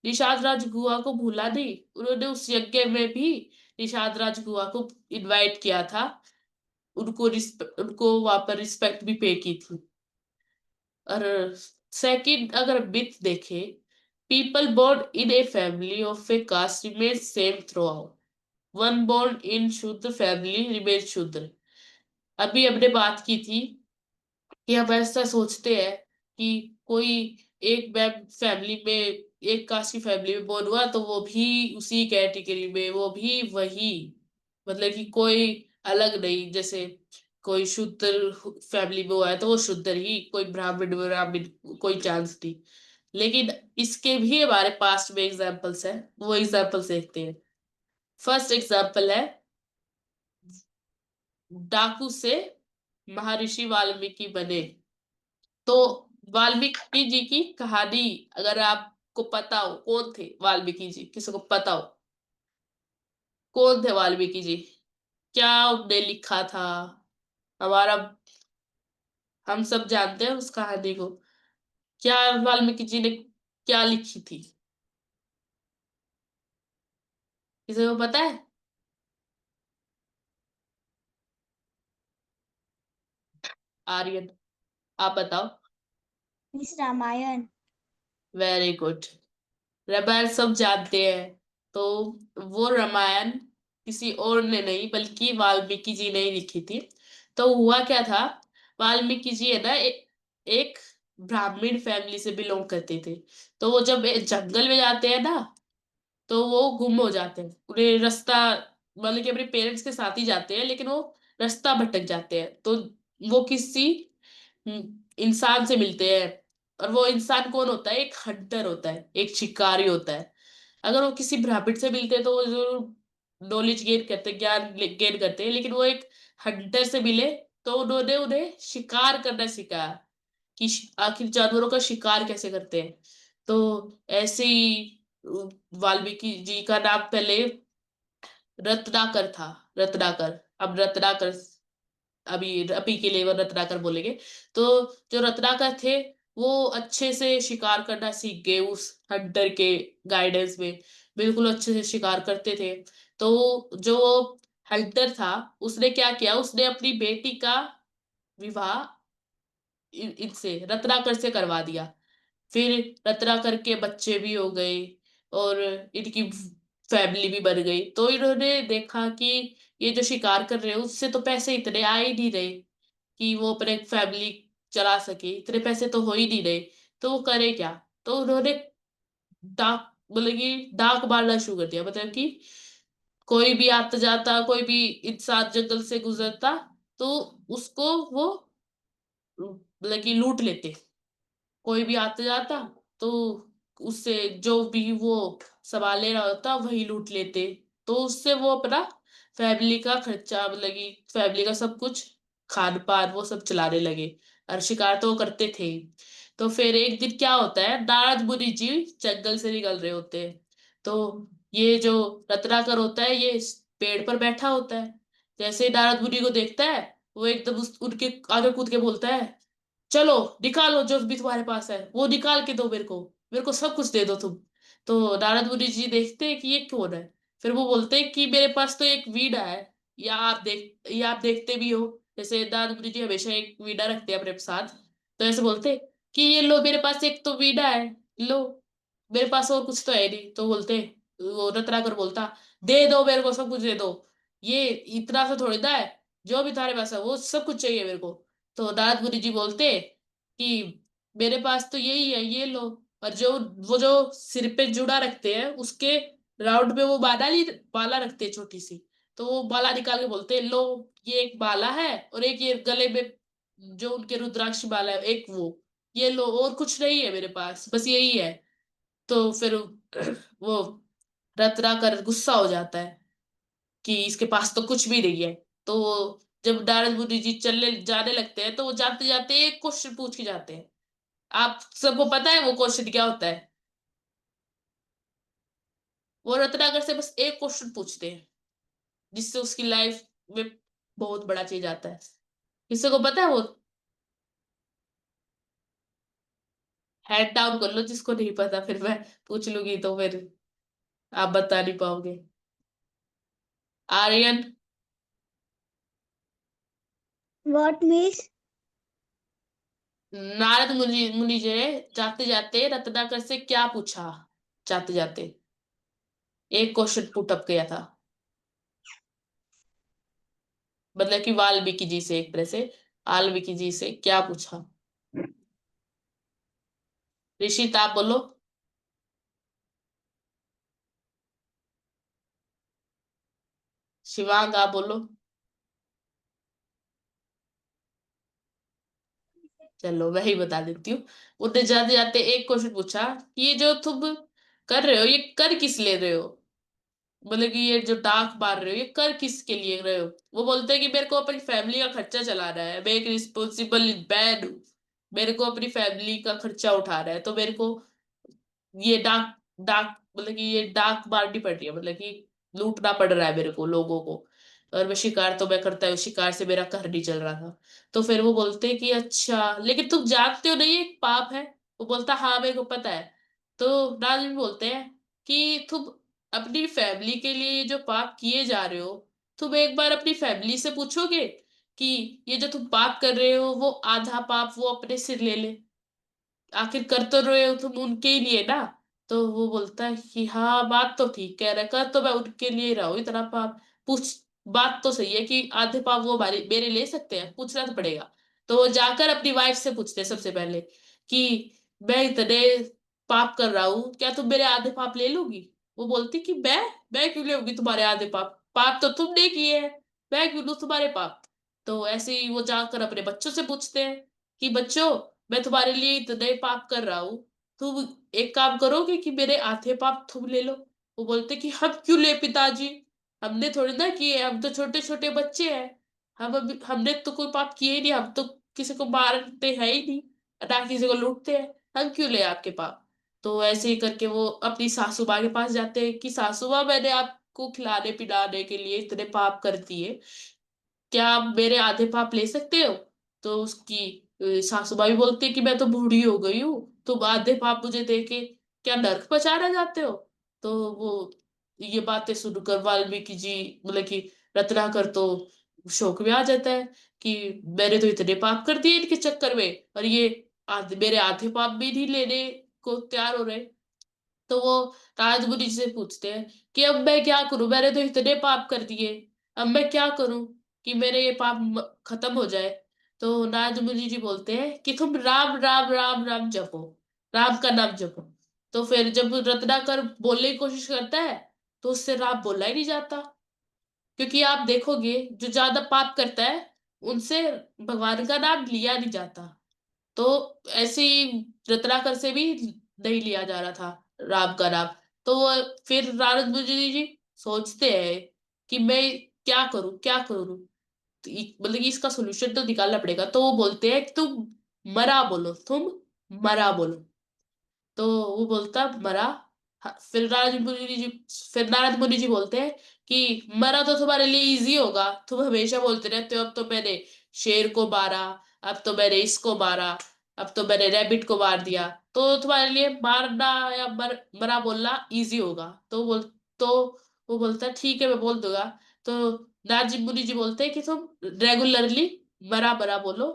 निषाद राजगुहा को भूला नहीं, उन्होंने उस यज्ञ में भी निषाद राजगुहा को इनवाइट किया था, उनको वहां पर रिस्पेक्ट भी पे की थी। और सेकंड अगर मिथ देखे, people born in a family of a caste remain same throughout, one born in Shudra family remain Shudra. अभी हमने बात की थी कि हम ऐसा सोचते हैं कि कोई एक फैमिली में, एक कास्ट की फैमिली में बोर्न हुआ तो वो भी उसी कैटेगरी में, वो भी वही, मतलब कि कोई अलग नहीं। जैसे कोई शूद्र फैमिली में हुआ है तो वो शूद्र ही, कोई ब्राह्मण ब्राह्मण कोई चांस नहीं। लेकिन इसके भी हमारे पास्ट में एग्जाम्पल्स है, वो एग्जाम्पल्स देखते हैं। फर्स्ट एग्जाम्पल है, डाकू से महर्षि वाल्मीकि बने। तो वाल्मीकि जी की कहानी अगर आपको पता हो, कौन थे वाल्मीकि जी, किसी को पता हो कौन थे वाल्मीकि जी, क्या उनने लिखा था, हमारा हम सब जानते हैं उस कहानी को। क्या वाल्मीकि जी ने क्या लिखी थी, किसी को पता है? आर्यन, आप बताओ। Miss Ramayan. Very good. Ramayan सब जानते हैं। तो वो रामायण किसी और ने नहीं बल्कि वाल्मीकि जी ने ही लिखी थी। तो हुआ क्या था, वाल्मीकि जी है ना एक ब्राह्मण फैमिली से बिलोंग करते थे। तो वो जब जंगल में जाते हैं ना, तो वो गुम हो जाते हैं, उन्हें रास्ता, मतलब कि अपने पेरेंट्स के साथ ही जाते हैं लेकिन वो रास्ता भटक जाते हैं। तो वो किसी इंसान से मिलते हैं। और वो इंसान कौन होता है, एक हंटर होता है, एक शिकारी होता है। अगर वो किसी ब्राह्मण से मिलते हैं तो वो जो नॉलेज गेन करते हैं, ज्ञान गेन करते हैं, लेकिन वो एक हंटर से मिले तो उन्होंने उन्हें शिकार करना सिखाया कि आखिर जानवरों का शिकार कैसे करते हैं। तो ऐसे ही वाल्मीकि जी का नाम पहले रत्नाकर था। रत्नाकर, अब रत्नाकर, अभी अभी के लिए वो रत्नाकर बोलेंगे। तो जो रत्नाकर थे वो अच्छे से शिकार करना सीख गए उस हंटर के गाइडेंस में, बिल्कुल अच्छे से शिकार करते थे। तो जो हंटर था उसने क्या किया, उसने अपनी बेटी का विवाह इनसे रत्नाकर से करवा दिया। फिर रत्नाकर के बच्चे भी हो गए और इनकी फैमिली भी बन गई। तो इन्होंने देखा कि ये जो शिकार कर रहे हैं उससे तो पैसे इतने आ ही नहीं रहे कि वो अपने फैमिली चला सके, इतने पैसे तो हो ही नहीं रहे। तो वो करे क्या, तो उन्होंने डाक, मतलब कि डाक मारना शुरू कर दिया। मतलब कि कोई भी आता जाता, कोई भी इंसान जंगल से गुजरता तो उसको वो मतलब कि लूट लेते। कोई भी आता जाता तो उससे जो भी वो सामान ले रहा होता वही लूट लेते। तो उससे वो अपना फैमिली का खर्चा, मतलब कि फैमिली का सब कुछ, खान पान वो सब चलाने लगे। और शिकार तो वो करते थे ही। तो फिर एक दिन क्या होता है, नारद मुनि जी जंगल से निकल रहे होते हैं। तो ये जो रत्नाकर होता है ये इस पेड़ पर बैठा होता है। जैसे ही नारद मुनि को देखता है वो एकदम उनके आगे कूद के बोलता है, चलो निकालो जो भी तुम्हारे पास है वो निकाल के दो मेरे को सब कुछ दे दो तुम। तो नारद मुनि जी देखते हैं कि ये कौन है। फिर वो बोलते हैं कि मेरे पास तो एक वीणा है, या आप देखते भी हो, जैसे नारद मुनि जी हमेशा एक वीणा रखते हैं अपने साथ। तो ऐसे बोलते हैं कि ये लो मेरे पास एक तो वीणा है, लो, मेरे पास और कुछ तो है नहीं। तो बोलते, वो रत्नाकर बोलता, दे दो मेरे को सब कुछ दे दो, ये इतना सा थोड़ी ना है, जो भी तुम्हारे पास है वो सब कुछ चाहिए मेरे को। तो नारद मुनि जी बोलते कि मेरे पास तो यही है, ये लो। और जो वो जो सिर पे जुड़ा रखते हैं उसके राउंड में वो बाला रखते हैं छोटी सी। तो वो बाला निकाल के बोलते हैं, लो ये एक बाला है और एक ये गले में जो उनके रुद्राक्ष बाला है एक वो, ये लो, और कुछ नहीं है मेरे पास, बस यही है। तो फिर वो रत्नाकर गुस्सा हो जाता है कि इसके पास तो कुछ भी नहीं है। तो वो जब नारद मुनि जी चलने जाने लगते हैं तो वो जाते जाते एक क्वेश्चन पूछ के जाते हैं। आप सबको पता है वो क्वेश्चन क्या होता है? वो रत्नाकर से बस एक क्वेश्चन पूछते हैं जिससे उसकी लाइफ में बहुत बड़ा चेंज आता है। किसी को पता है वो? हैंड डाउन कर लो जिसको नहीं पता, फिर मैं पूछ लूंगी तो फिर आप बता नहीं पाओगे। Aryan, What miss? नारद मुनि मुनि जी ने जाते जाते रत्नाकर से क्या पूछा, जाते जाते एक क्वेश्चन पुट अप किया था। मतलब कि वाल्मीकि जी से, एक तरह से वाल्मीकि जी से क्या पूछा? ऋषित आप बोलो। शिवांग आप बोलो। चलो मैं ही बता देती हूँ। उन्हें जाते जाते एक क्वेश्चन पूछा कि ये जो तुम कर रहे हो ये कर किस ले रहे हो, मतलब कि ये जो डाक मार रहे हो ये कर किसके लिए रहे हो। वो बोलते हैं कि मेरे को अपनी फैमिली का खर्चा चलाना है, मैं एक रिस्पॉन्सिबल मैन हूँ, मेरे को अपनी फैमिली का खर्चा उठाना है, तो मेरे को ये डाक डाक मतलब कि ये डाक मारनी पड़ रही है, मतलब कि लूटना पड़ रहा है मेरे को लोगों को। और मैं शिकार तो मैं करता हूँ, शिकार से मेरा घर नहीं चल रहा था। तो फिर वो बोलते हैं कि अच्छा लेकिन तुम जानते हो नहीं ये एक पाप है। वो बोलता हाँ मेरे को पता है। तो राज भी बोलते हैं कि तुम अपनी फैमिली के लिए जो पाप किए जा रहे हो, तुम एक बार अपनी फैमिली से पूछोगे कि ये जो तुम पाप कर रहे हो वो आधा पाप वो अपने सिर ले ले, आखिर कर तो रहे हो तुम उनके ही लिए ना। तो वो बोलता है कि हाँ बात तो ठीक कह रहा है, कर तो मैं उनके लिए ही रहा हूँ इतना पाप। पूछ, बात तो सही है कि आधे पाप वो हमारे मेरे ले सकते हैं, पूछना तो पड़ेगा। तो वो जाकर अपनी वाइफ से पूछते हैं सबसे पहले कि मैं इतने पाप कर रहा हूँ, क्या तुम मेरे आधे पाप ले लोगी। वो बोलती कि मैं क्यों लूंगी तुम्हारे आधे पाप, पाप तो तुमने किए हैं, मैं क्यों लूं तुम्हारे पाप। तो ऐसे ही वो जाकर अपने बच्चों से पूछते हैं कि बच्चों मैं तुम्हारे लिए इतने पाप कर रहा हूँ, तुम एक काम करोगे कि मेरे आधे पाप तुम ले लो। वो बोलते कि हम क्यों ले पिताजी, हमने थोड़ी ना किए, हम तो छोटे छोटे बच्चे हैं, हम अभी हमने तो कोई पाप किए ही नहीं, हम तो किसी को मारते हैं ही नहीं, ना किसी को लूटते हैं, हम क्यों ले आपके पाप। तो ऐसे ही करके वो अपनी सासू माँ के पास जाते हैं कि सासू माँ मैंने आपको खिलाने पिलाने के लिए इतने पाप कर दिए, क्या आप मेरे आधे पाप ले सकते हो। तो उसकी सासू माँ भी बोलती है कि मैं तो बूढ़ी हो गई हूँ, तुम आधे पाप मुझे दे के क्या नर्क पहुंचाना चाहते हो। तो वो ये बातें सुनकर वाल्मीकि जी मतलब कि रत्नाकर तो शौक में आ जाता है कि मैंने तो इतने पाप कर दिए इनके चक्कर में, और ये मेरे आधे पाप भी नहीं लेने को तैयार हो रहे। तो वो राजमुनि जी से पूछते हैं कि अब मैं क्या करूं, मैंने तो इतने पाप कर दिए, अब मैं क्या करूं कि मेरे ये पाप खत्म हो जाए। तो राजमुनि जी बोलते हैं कि तुम राम राम राम राम जपो, राम का नाम जपो। तो फिर जब रत्नाकर बोलने की कोशिश करता है तो उससे राम बोला ही नहीं जाता, क्योंकि आप देखोगे जो ज्यादा पाप करता है उनसे भगवान का नाम लिया नहीं जाता। तो ऐसे ही रत्नाकर से भी नहीं लिया जा रहा था राम का नाम। तो वो फिर नारद मुनि जी सोचते हैं कि मैं क्या करूं क्या करूं, तो मतलब कि इसका सोल्यूशन तो निकालना पड़ेगा। तो वो बोलते हैं कि तुम मरा बोलो, तुम मरा बोलो। तो वो बोलता मरा। हाँ, फिर नारद मुनि जी बोलते हैं कि मरा तो तुम्हारे लिए इजी होगा, तुम हमेशा बोलते रहते हो अब तो मैंने शेर को मारा, अब तो मैंने इसको मारा, अब तो मैंने रैबिट को मार दिया, तो तुम्हारे लिए मारना या मरा बोलना इजी होगा। तो वो बोलता है ठीक है मैं बोल दूंगा। तो नारद मुनि जी बोलते हैं कि तुम रेगुलरली मरा मरा बोलो।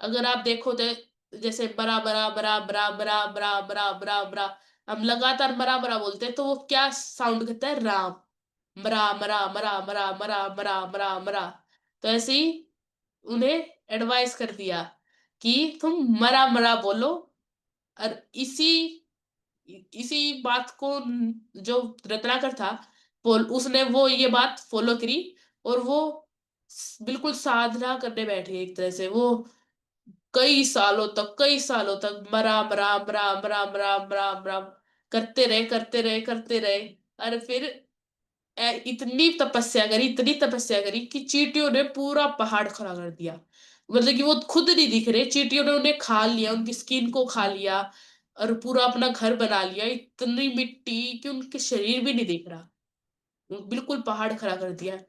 अगर आप देखो तो जैसे बरा बरा बरा बरा बरा बरा बरा बरा बरा, हम लगातार मरा मरा बोलते हैं तो वो क्या साउंड करता है, राम। मरा मरा मरा मरा मरा मरा मरा मरा। तो ऐसे ही उन्हें एडवाइस कर दिया कि तुम मरा मरा बोलो। और इसी इसी बात को जो रत्नाकर था उसने वो ये बात फॉलो करी, और वो बिल्कुल साधना करने बैठ गए। एक तरह से वो कई सालों तक राम राम राम राम राम राम राम करते रहे करते रहे करते रहे। और फिर इतनी तपस्या करी कि चींटियों ने पूरा पहाड़ खड़ा कर दिया। मतलब कि वो खुद नहीं दिख रहे, चींटियों ने उन्हें खा लिया, उनकी स्किन को खा लिया और पूरा अपना घर बना लिया, इतनी मिट्टी कि उनके शरीर भी नहीं दिख रहा, बिल्कुल पहाड़ खड़ा कर दिया।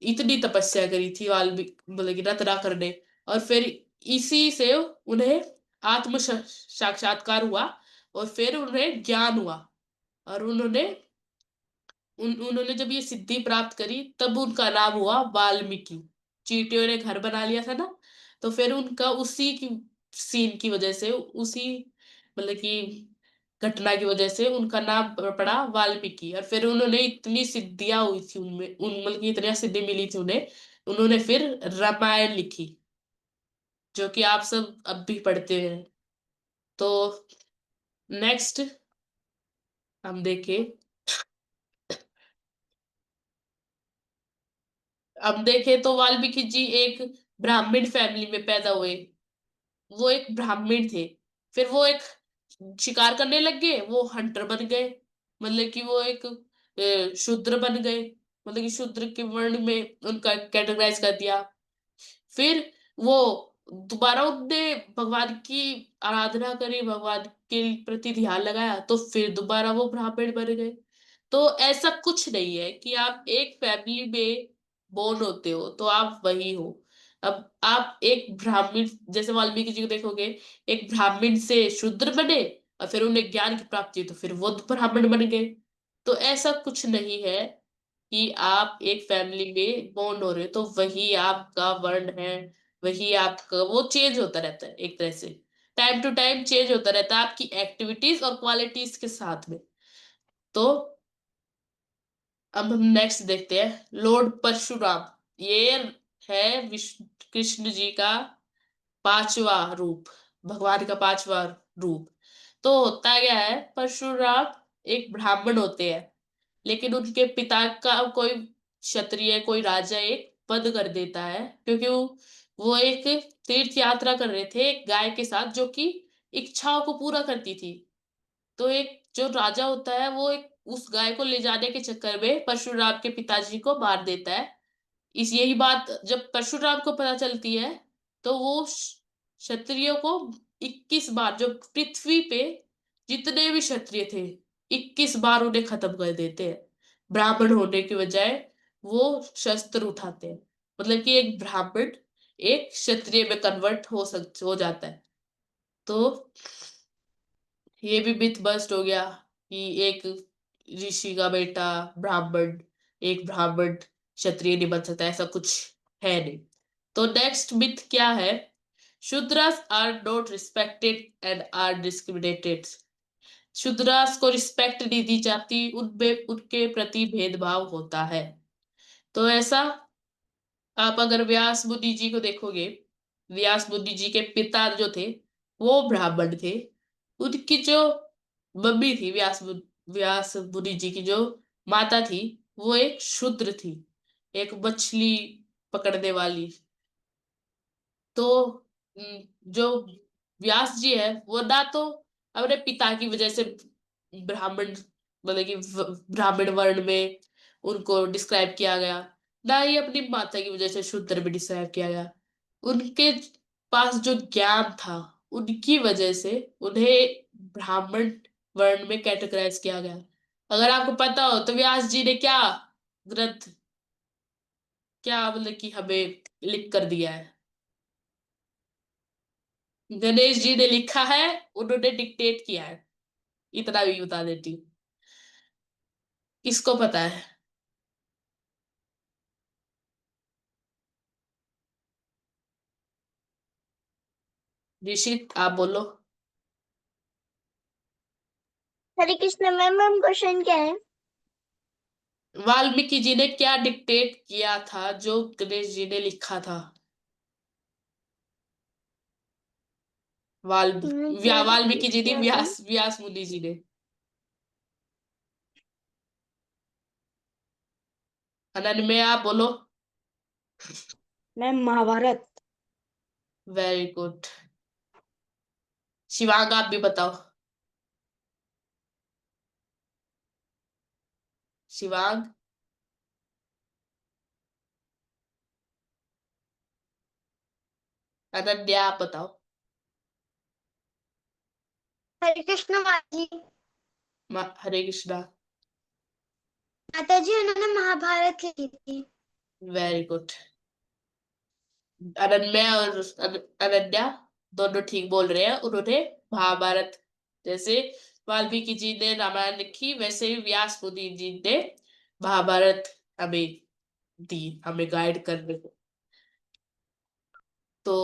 इतनी तपस्या करी थी वाल्मीकि मतलब कि रत्नाकर ने। और फिर इसी से उन्हें आत्म साक्षात्कार हुआ, और फिर उन्हें ज्ञान हुआ। और उन्होंने जब ये सिद्धि प्राप्त करी तब उनका नाम हुआ वाल्मीकि। चींटियों ने घर बना लिया था ना, तो फिर उनका उसी की सीन की वजह से, उसी मतलब कि घटना की वजह से उनका नाम पड़ा वाल्मीकि। और फिर उन्होंने इतनी सिद्धियां हुई थी उनमें, उन मतलब कि इतनी सिद्धि मिली थी उन्हें, उन्होंने फिर रामायण लिखी जो कि आप सब अब भी पढ़ते हैं। तो नेक्स्ट हम देखें, अब देखें तो वाल्मीकि जी एक ब्राह्मण फैमिली में पैदा हुए। वो एक ब्राह्मण थे, फिर वो एक शिकार करने लग गए, वो हंटर बन गए, मतलब कि वो एक शूद्र बन गए, मतलब कि शूद्र के वर्ण में उनका कैटेगराइज कर दिया। फिर वो दोबारा उनने भगवान की आराधना करी, भगवान के प्रति ध्यान लगाया, तो फिर दोबारा वो ब्राह्मण बन गए। तो ऐसा कुछ नहीं है कि आप एक फैमिली में बोर्न होते हो तो आप वही हो। अब आप एक ब्राह्मण, जैसे वाल्मीकि जी को देखोगे, एक ब्राह्मण से शूद्र बने और फिर उन्हें ज्ञान की प्राप्ति हुई तो फिर वो ब्राह्मण बन गए। तो ऐसा कुछ नहीं है कि आप एक फैमिली में बोर्न हो रहे हो तो वही आपका वर्ण है, वही आपका, वो चेंज होता रहता है एक तरह से, टाइम टू टाइम चेंज होता रहता है आपकी एक्टिविटीज और क्वालिटीज के साथ में। तो अब हम नेक्स्ट देखते हैं लॉर्ड परशुराम। ये है विष्णु कृष्ण जी का पांचवा रूप, भगवान का पांचवा रूप। तो होता क्या है, परशुराम एक ब्राह्मण होते हैं, लेकिन उनके पिता का कोई क्षत्रिय, कोई राजा एक वध कर देता है, क्योंकि वो एक तीर्थ यात्रा कर रहे थे एक गाय के साथ जो कि इच्छाओं को पूरा करती थी। तो एक जो राजा होता है वो एक उस गाय को ले जाने के चक्कर में परशुराम के पिताजी को मार देता है। इस यही बात जब परशुराम को पता चलती है तो वो क्षत्रियो को 21 बार, जो पृथ्वी पे जितने भी क्षत्रिय थे 21 बार उन्हें खत्म कर देते हैं। ब्राह्मण होने की बजाय वो शस्त्र उठाते हैं, मतलब कि एक ब्राह्मण एक क्षत्रिय में कन्वर्ट हो जाता है। तो ये भी मिथ बस्ट हो गया कि एक ऋषि का बेटा ब्राह्मण, एक ब्राह्मण क्षत्रिय नहीं बन सकता, ऐसा कुछ है नहीं। तो नेक्स्ट मिथ क्या है, Shudras are not respected and are discriminated. Shudras को रिस्पेक्ट नहीं दी जाती, उनमें उनके प्रति भेदभाव होता है। तो ऐसा आप अगर व्यास मुनि जी को देखोगे, व्यास मुनि जी के पिता जो थे वो ब्राह्मण थे, उनकी जो मम्मी थी, व्यास मुनि जी की जो माता थी वो एक शूद्र थी, एक मछली पकड़ने वाली। तो जो व्यास जी है वो ना तो अपने पिता की वजह से ब्राह्मण, मतलब कि ब्राह्मण वर्ण में उनको डिस्क्राइब किया गया, ना ही अपनी माता की वजह से शूद्र में डिस्क्राइब किया गया। उनके पास जो ज्ञान था उनकी वजह से उन्हें ब्राह्मण वर्ण में कैटेगराइज किया गया। अगर आपको पता हो तो व्यास जी ने क्या ग्रंथ, क्या मतलब कि हमें लिख कर दिया है, गणेश जी ने लिखा है, उन्होंने डिक्टेट किया है, इतना भी बता देती हूँ। किसको पता है? ऋषित आप बोलो। हरे कृष्ण मैम क्वेश्चन क्या है? वाल्मीकि जी ने क्या डिक्टेट किया था जो गणेश जी ने लिखा था? क्या वाल्मीकि जी ने, किया था? व्यास व्यास मुनि जी ने। अनन्य में आप बोलो। Ma'am Mahabharat. Very good. Shivang आप भी बताओ। शिवांग। अनन्या आप बताओ। हरे कृष्ण माता जी। हरे कृष्णा। माता जी उन्होंने महाभारत लिखी थी। Very good. अनन्या और अनन्या दोनों ठीक बोल रहे हैं, उन्होंने महाभारत, जैसे वाल्मीकि जी ने रामायण लिखी वैसे ही व्यास मुनि जी ने महाभारत हमें दी, हमें गाइड करने को। तो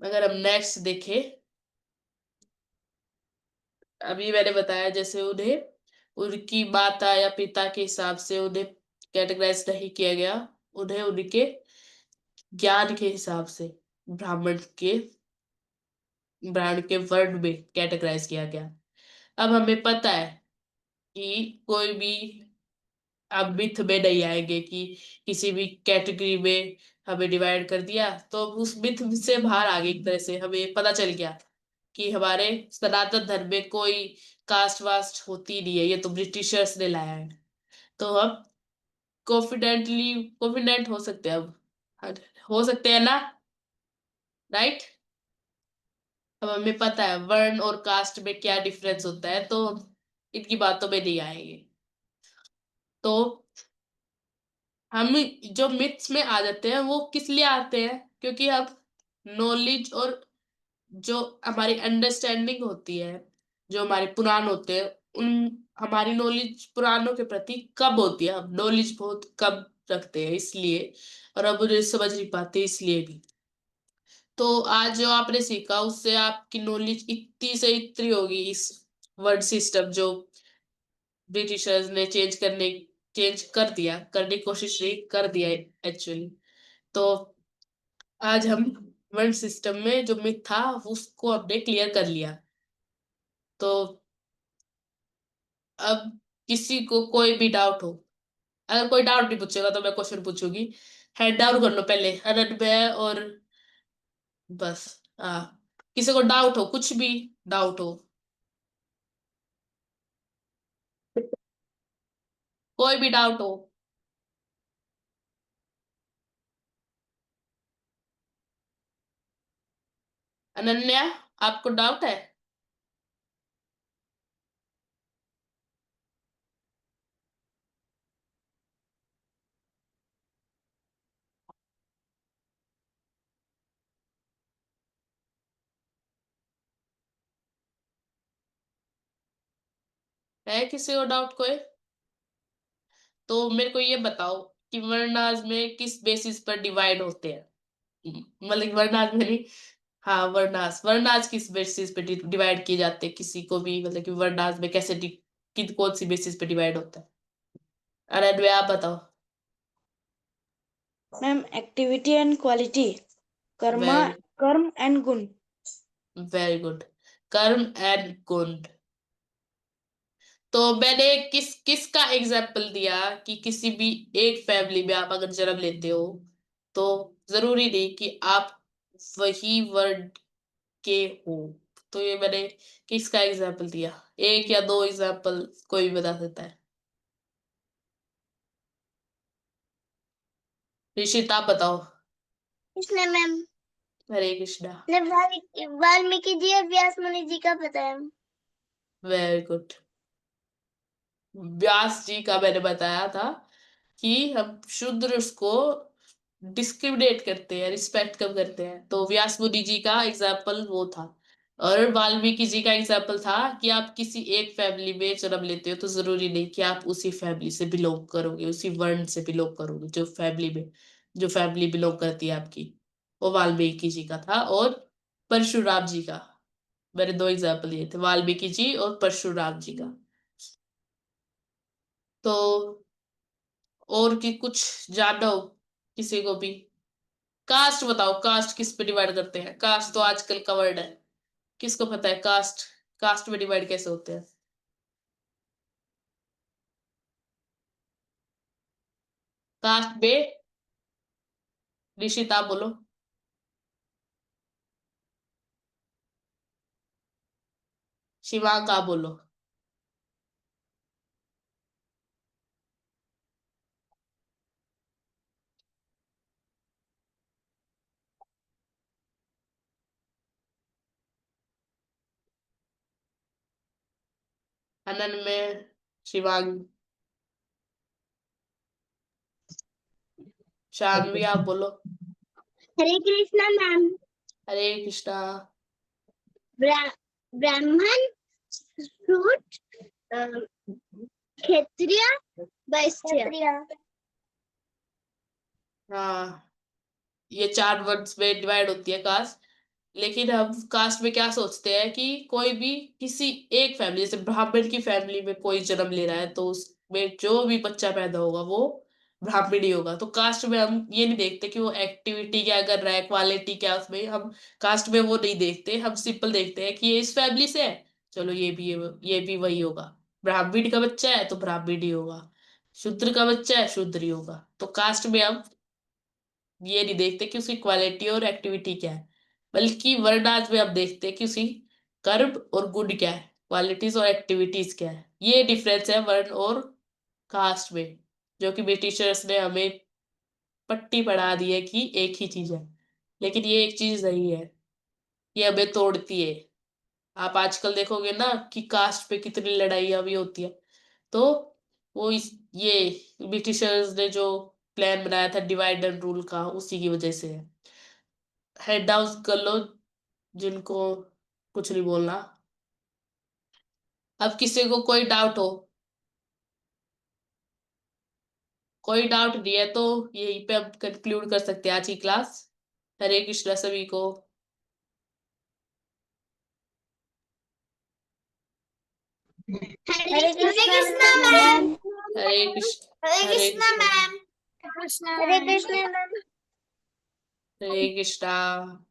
अगर हम नेक्स्ट देखें, अभी मैंने बताया जैसे उन्हें उनकी माता या पिता के हिसाब से उन्हें कैटेगराइज नहीं किया गया, उन्हें उनके ज्ञान के हिसाब से ब्राह्मण के वर्ण में कैटेगराइज किया गया। अब हमें पता है कि कोई भी अब मिथ में नहीं आएंगे कि किसी भी कैटेगरी में हमें डिवाइड कर दिया, तो उस मिथ से बाहर आ गए एक तरह से, हमें पता चल गया कि हमारे सनातन धर्म में कोई कास्ट वास्ट होती नहीं है, ये तो ब्रिटिशर्स ने लाया है। तो हम कॉन्फिडेंट हो सकते हैं अब, हो सकते हैं ना, राइट। अब हमें पता है वर्ण और कास्ट में क्या डिफरेंस होता है, तो इनकी बातों में नहीं आएंगे। तो हम जो मिथ्स में आ जाते हैं वो किस लिए आते हैं, क्योंकि हम नॉलेज और जो हमारी अंडरस्टैंडिंग होती है, जो हमारे पुराण होते हैं, उन हमारी नॉलेज पुराणों के प्रति कब होती है, हम नॉलेज बहुत कम रखते हैं इसलिए, और अब उन्हें समझ नहीं पाते इसलिए भी। तो आज जो आपने सीखा उससे आपकी नॉलेज इतनी से इतनी होगी, इस वर्ड सिस्टम जो ब्रिटिशर्स ने चेंज कर दिया, करने की कोशिश नहीं कर दिया एक्चुअली। तो आज हम वर्ड सिस्टम में जो मिथ था उसको हमने क्लियर कर लिया। तो अब किसी को कोई भी डाउट हो, अगर कोई डाउट नहीं पूछेगा तो मैं क्वेश्चन पूछूंगी। हेड डाउन कर लो पहले, अनन्वय और बस। हाँ, किसी को डाउट हो, कुछ भी डाउट हो, कोई भी डाउट हो। अनन्या, आपको डाउट है किसी को डाउट कोई? तो मेरे को ये बताओ कि वर्णाज में किस बेसिस पर डिवाइड होते हैं, मतलब वर्णाज में नहीं। हाँ, वर्णास वर्णास किस बेसिस पे डिवाइड किए जाते हैं किसी को भी, मतलब कि वर्णास में कैसे कौन सी बेसिस पे डिवाइड होता है? अरे अनन्वय, आप बताओ। Ma'am, activity and quality, Karma, very कर्म एंड गुण। Very good. कर्म एंड गुण। तो मैंने किस किसका एग्जाम्पल दिया कि किसी भी एक फैमिली में आप अगर जन्म लेते हो तो जरूरी नहीं कि आप वही वर्ड के हो। तो ये मैंने किसका एग्जाम्पल दिया? एक या दो एग्जाम्पल कोई भी बता सकता है। ऋषित, आप बताओ। कृष्ण मैम हरे कृष्णा। ने वाल्मीकि जी और व्यास मुनि जी का पता है। Very good. व्यास जी का मैंने बताया था कि हम शूद्र को डिस्क्रिमिनेट करते हैं, रिस्पेक्ट कम करते हैं, तो व्यास मुनि जी का एग्जाम्पल वो था। और वाल्मीकि जी का एग्जाम्पल था कि आप किसी एक फैमिली में जन्म लेते हो तो जरूरी नहीं कि आप उसी फैमिली से बिलोंग करोगे, उसी वर्ण से बिलोंग करोगे। जो फैमिली बिलोंग करती है आपकी, वो वाल्मीकि जी का था। और परशुराम जी का, मैंने दो एग्जाम्पल दिए थे, वाल्मीकि जी और परशुराम जी का। तो और की कुछ जानना हो किसी को भी? कास्ट बताओ, कास्ट किस पे डिवाइड करते हैं? कास्ट तो आजकल का वर्ड है, किसको पता है कास्ट? कास्ट में डिवाइड कैसे होते हैं? कास्ट में निशिता आप बोलो। शिवांग आप बोलो। अनन में शिवांग। शानवी आप बोलो। हरे कृष्णा मैम। हरे कृष्णा। ब्राह्मण, शूद्र, क्षत्रिय, वैश्य। हाँ, ये चार वर्ड्स में डिवाइड होती है कास्ट। लेकिन हम कास्ट में क्या सोचते हैं कि कोई भी किसी एक फैमिली, जैसे ब्राह्मण की फैमिली में कोई जन्म ले रहा है तो उसमें जो भी बच्चा पैदा होगा वो ब्राह्मण ही होगा। तो कास्ट में हम ये नहीं देखते कि वो एक्टिविटी क्या कर रहा है, क्वालिटी क्या उसमें, हम कास्ट में वो नहीं देखते। हम सिंपल देखते हैं कि ये इस फैमिली से है, चलो ये भी वही होगा। ब्राह्मण का बच्चा है तो ब्राह्मण ही होगा, शूद्र का बच्चा है शूद्र ही होगा। तो कास्ट में हम ये नहीं देखते कि उसकी क्वालिटी और एक्टिविटी क्या है, बल्कि वर्णाज में हम देखते हैं कि उसकी कर्म और गुण क्या है, क्वालिटीज और एक्टिविटीज क्या है। ये डिफरेंस है वर्ण और कास्ट में, जो कि ब्रिटिशर्स ने हमें पट्टी पढ़ा दी है कि एक ही चीज है, लेकिन ये एक चीज नहीं है, ये हमें तोड़ती है। आप आजकल देखोगे ना कि कास्ट पे कितनी लड़ाइयाँ भी होती है, तो वो इस ये ब्रिटिशर्स ने जो प्लान बनाया था डिवाइड एंड रूल का, उसी की वजह से है। हेड डाउन कर लो जिनको कुछ नहीं बोलना। अब किसी को कोई डाउट हो, कोई डाउट नहीं है तो यहीं पे हम कंक्लूड कर सकते हैं आज की क्लास। हरे कृष्णा सभी को। हरे कृष्णा मैम। हरे कृष्ण। हरे कृष्ण। हरे कृष्णा मैम। हरे कृष्णा।